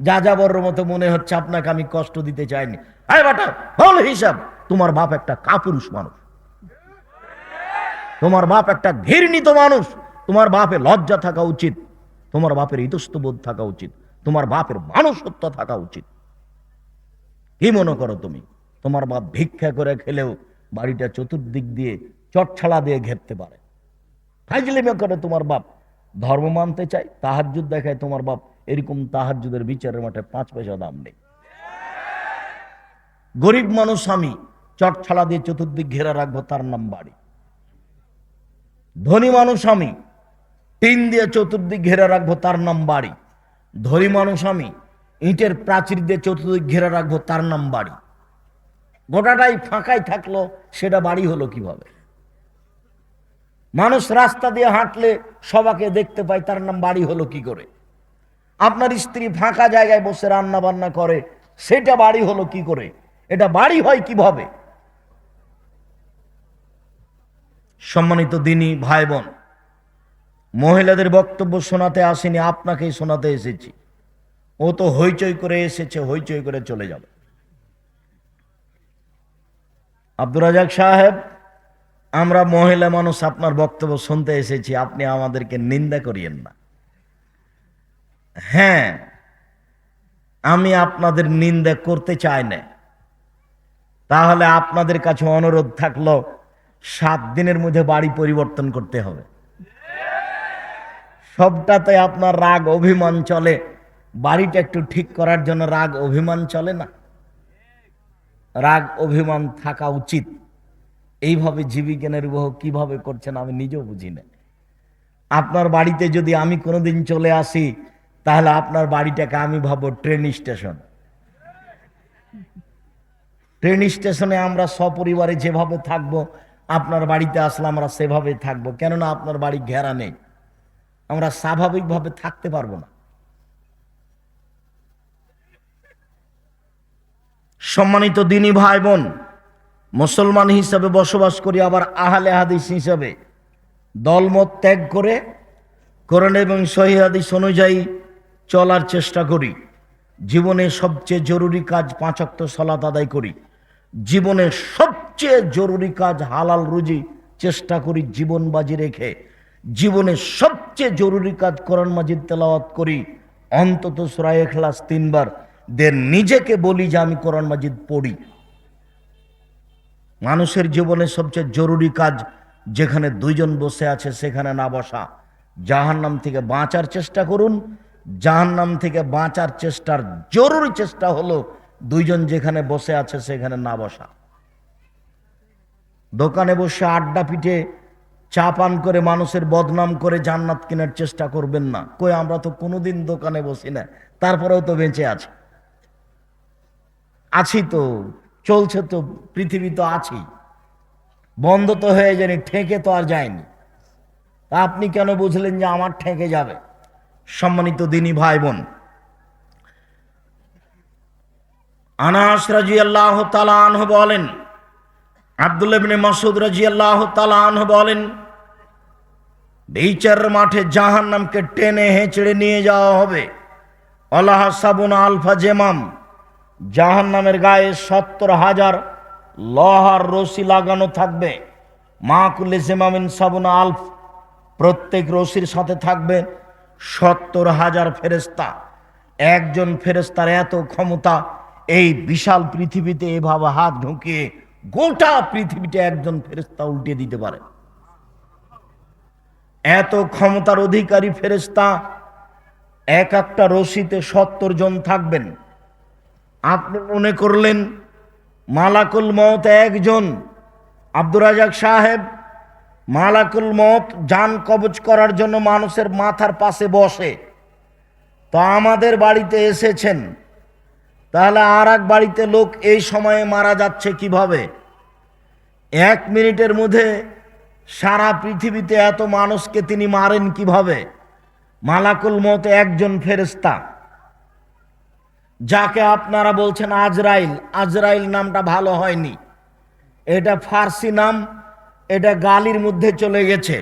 যাযাবরের মতো মনে হচ্ছে। আপনাকে আমি কষ্ট দিতে চাইনি। আরে বাটা বল হিসাব, তোমার বাপ একটা কাপুরুষ মানুষ, তোমার বাপ একটা ঘৃণিত মানুষ, তোমার বাপের লজ্জা থাকা উচিত, তোমার বাপের ইতস্তবোধ থাকা উচিত, তোমার বাপের মানুষত্ব থাকা উচিত। কি মনে করো তুমি? তোমার বাপ ভিক্ষা করে খেলেও বাড়িটা চতুর্দিক দিয়ে চটছাড়া দিয়ে ঘেরতে পারে। ফাজলিমে করে তোমার বাপ। ধর্ম মানতে চাই, তাহাজ্জুদ দেখায় তোমার বাপ, এরকম তাহাজ্জুদের বিচারের মাঠে 5 পয়সা দাম নেই। গরিব মানুষ আমি, চটছাড়া দিয়ে চতুর্দিক ঘেরা রাখবো, তার নাম বাড়ি। ধনী মানুষ আমি, টিন দিয়ে চতুর্দিক ঘেরা রাখবো, তার নাম বাড়ি। ধনী মানুষ আমি, ইটের প্রাচীর দিয়ে চতুর্দিক ঘেরা রাখবো, তার নাম বাড়ি। গোটাটাই ফাঁকাই থাকলো, সেটা বাড়ি হলো কিভাবে? মানুষ রাস্তা দিয়ে হাঁটলে সবাকে দেখতে পায়, তার নাম বাড়ি হলো কি করে? আপনার স্ত্রী ফাঁকা জায়গায় বসে রান্না বান্না করে, সেটা বাড়ি হলো কি করে? এটা বাড়ি হয় কিভাবে? সম্মানিত দিনী ভাই বোন, মহিলাদের বক্তব্য শোনাতে আসেনি, আপনাকেই শোনাতে এসেছি। ও তো হইচই করে এসেছে, হইচই করে চলে যাবে। আব্দুর রাজাক সাহেব, আমরা মহিলা মানুষ আপনার বক্তব্য শুনতে এসেছি, আপনি আমাদেরকে নিন্দা করিয়েন না। হ্যাঁ, আমি আপনাদের নিন্দা করতে চাই না। তাহলে আপনাদের কাছে অনুরোধ থাকলো, 7 দিনের মধ্যে বাড়ি পরিবর্তন করতে হবে। সবটাতে আপনার রাগ অভিমান চলে, বাড়িটা একটু ঠিক করার জন্য রাগ অভিমান চলে না? রাগ অভিমান থাকা উচিত। এইভাবে জীবিকা নির্বাহ কিভাবে করছেন আমি নিজেও বুঝি না। আপনার বাড়িতে যদি আমি কোনোদিন চলে আসি, তাহলে আপনার বাড়িটাকে আমি ভাবো ট্রেন স্টেশন। ট্রেন স্টেশনে আমরা সপরিবারে যেভাবে থাকবো, আপনার বাড়িতে আসলে আমরা সেভাবে থাকবো। কেননা আপনার বাড়ি ঘেরা নেই, আমরা স্বাভাবিকভাবে থাকতে পারবো না। সম্মানিত দিনী ভাই বোন, মুসলমান হিসাবে বসবাস করি, আবার আহলে হাদিস হিসাবে দলমত ত্যাগ করে কোরআন এবং সহিহ হাদিস অনুযায়ী চলার চেষ্টা করি। জীবনে সবচেয়ে জরুরি কাজ 5 ওয়াক্ত সালাত আদায় করি। জীবনের সবচেয়ে জরুরি কাজ হালাল রুজি চেষ্টা করি জীবন বাজি রেখে। জীবনের সবচেয়ে জরুরি কাজ কোরআন মাজিদ তেলাওয়াত করি, অন্তত সূরা ইখলাস 3 বার। নিজেকে বলি যে আমি কোরআন মাজিদ পড়ি। মানুষের জীবনে সবচেয়ে জরুরি কাজ, যেখানে 2 জন বসে আছে সেখানে না বসা। জাহান্নাম থেকে বাঁচার চেষ্টা করুন। জাহান্নাম থেকে বাঁচার চেষ্টার জরুরি চেষ্টা হলো 2 জন যেখানে বসে আছে সেখানে না বসা। দোকানে বসে আড্ডা পিটে চা পান করে মানুষের বদনাম করে জান্নাত কেনার চেষ্টা করবেন না। কই, আমরা তো কোনোদিন দোকানে বসি না, তারপরেও তো বেঁচে আছি তো, চলছে তো, পৃথিবী তো আছি। বন্ধ তো হয়ে যায়নি, ঠেকে তো আর যায়নি। আপনি কেন বুঝলেন যে আমার ঠেকে যাবে? সম্মানিত দিনী ভাই বোন, আনাস রাদিয়াল্লাহু তাআলা আনহু বলেন, আব্দুল্লাহ ইবনে মাসউদ রাদিয়াল্লাহু তাআলা আনহু বলেন, বিচার মাঠে জাহান্নামকে টেনে হেঁচড়ে নিয়ে যাওয়া হবে। আল্লাহ সাবুনা আলফা জেমাম, জাহান্নামের গায়ে 70,000 লোহার রশি লাগানো থাকবে। মা কুল্লি জেমামিন সাবুনা আলফ, প্রত্যেক রশির সাথে থাকবে 70,000 ফেরেশতা। একজন ফেরেশতার এত ক্ষমতা, এই বিশাল পৃথিবীতে এভাবে হাত ঢুকিয়ে গোটা পৃথিবীটা একজন ফেরেশতা উল্টে দিতে পারে। এত ক্ষমতার অধিকারী ফেরেশতা, এক একটা রশিতে 70 জন থাকবেন। আপনি মনে করলেন মালাকুল মউত একজন। আব্দুর রাজাক সাহেব, মালাকুল মউত জান কবজ করার জন্য মানুষের মাথার পাশে বসে। তো আমাদের বাড়িতে এসেছেন, তাহলে আর এক বাড়িতে লোক এই সময়ে মারা যাচ্ছে কিভাবে? 1 মিনিটের মধ্যে সারা পৃথিবীতে এত মানুষকে তিনি মারেন কিভাবে? মালাকুল মউত একজন ফেরেশতা, যাকে আপনারা বলছেন আজরাইল। আজরাইল নামটা ভালো হয়নি, এটা ফার্সি নাম, এটা গালির মধ্যে চলে গেছে।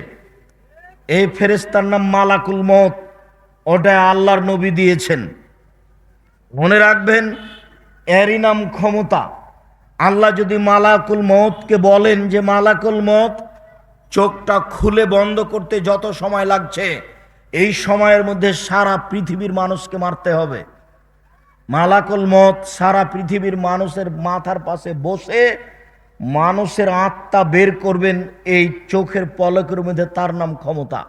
এই ফেরেশতার নাম মালাকুল মউত, ওটা আল্লাহর নবী দিয়েছেন। মনে রাখবেন, এরই নাম ক্ষমতা। আল্লাহ যদি মালাকুল মউতকে বলেন যে মালাকুল মউত, চোখটা খুলে বন্ধ করতে যত সময় লাগছে এই সময়ের মধ্যে সারা পৃথিবীর মানুষকে মারতে হবে, মালাকুল মউত সারা পৃথিবীর মানুষের মাথার পাশে বসে মানুষের আত্মা বের করবেন এই চোখের পলকের মধ্যে। তার নাম ক্ষমতা।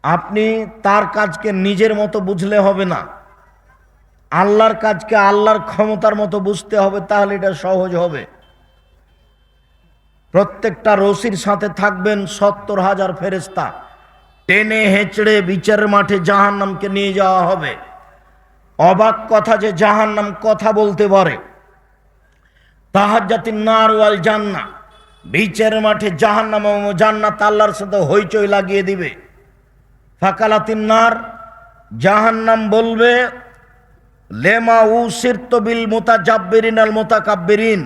আপনি তার কাজকে নিজের মতো বুঝলে হবে না, আল্লাহর কাজকে আল্লাহর ক্ষমতার মতো বুঝতে হবে, তাহলে এটা সহজ হবে। প্রত্যেকটা রশির সাথে থাকবেন 70,000 ফেরেশতা। টেনে হেঁচড়ে বিচারের মাঠে জাহান্নামকে নিয়ে যাওয়া হবে। অবাক কথা যে জাহান্নাম কথা বলতে পারে। তাহাজ্জাতিন নার ওয়াল জান্নাহ, বিচারের মাঠে জাহান্নাম ও জান্নাত আল্লাহর সাথে হইচই লাগিয়ে দিবে। ফাকালাতিন নার, জাহান্নাম বলবে, লেমা উসিরতু বিল মুতাজাব্বিরিন আল মুতাকাব্বিরিন,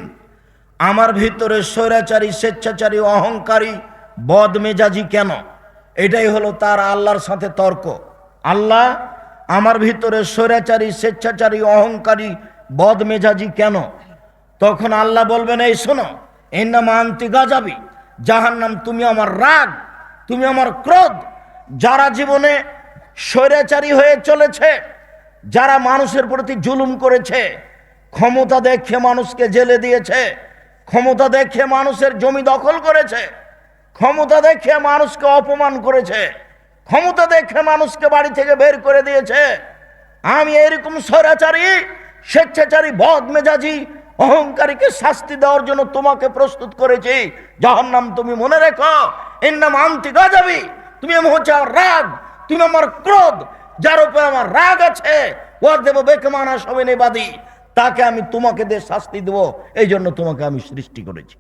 আমার ভিতরে স্বৈরাচারী, স্বেচ্ছাচারী, অহংকারী, বদমেজাজি কেন? এটাই হলো তার আল্লাহর সাথে তর্ক। আল্লাহ, আমার ভিতরে স্বৈরাচারী, স্বেচ্ছাচারী, অহংকারী, বদমেজাজি কেন? তখন আল্লাহ বলবেন, এই শোনো, ইন্নামা আনতি গাজাবি, জাহান্নাম তুমি আমার রাগ, তুমি আমার ক্রোধ। যারা জীবনে স্বৈরাচারী হয়ে চলেছে, যারা মানুষের প্রতি জুলুম করেছে, ক্ষমতা দেখে মানুষকে জেলে দিয়েছে, ক্ষমতা দেখে মানুষের জমি দখল করেছে, ক্ষমতা দেখে মানুষকে অপমান করেছে, ক্ষমতা দেখে মানুষকে বাড়ি থেকে বের করে দিয়েছে, আমি এরকম স্বৈরাচারী, স্বেচ্ছাচারী, বদমেজাজি, অহংকারীকে শাস্তি দেওয়ার জন্য তোমাকে প্রস্তুত করেছি। জাহান্নাম তুমি মনে রেখো, ইন্নামা আনতি গাজাবি, তুমি হচ্ছে আমার রাগ, তুমি আমার ক্রোধ। যার উপর আমার রাগ আছে, ও দেব বেকমানা সবিনেবাদী, তাকে আমি তোমাকে দিয়ে শাস্তি দেব, এই জন্য তোমাকে আমি সৃষ্টি করেছি।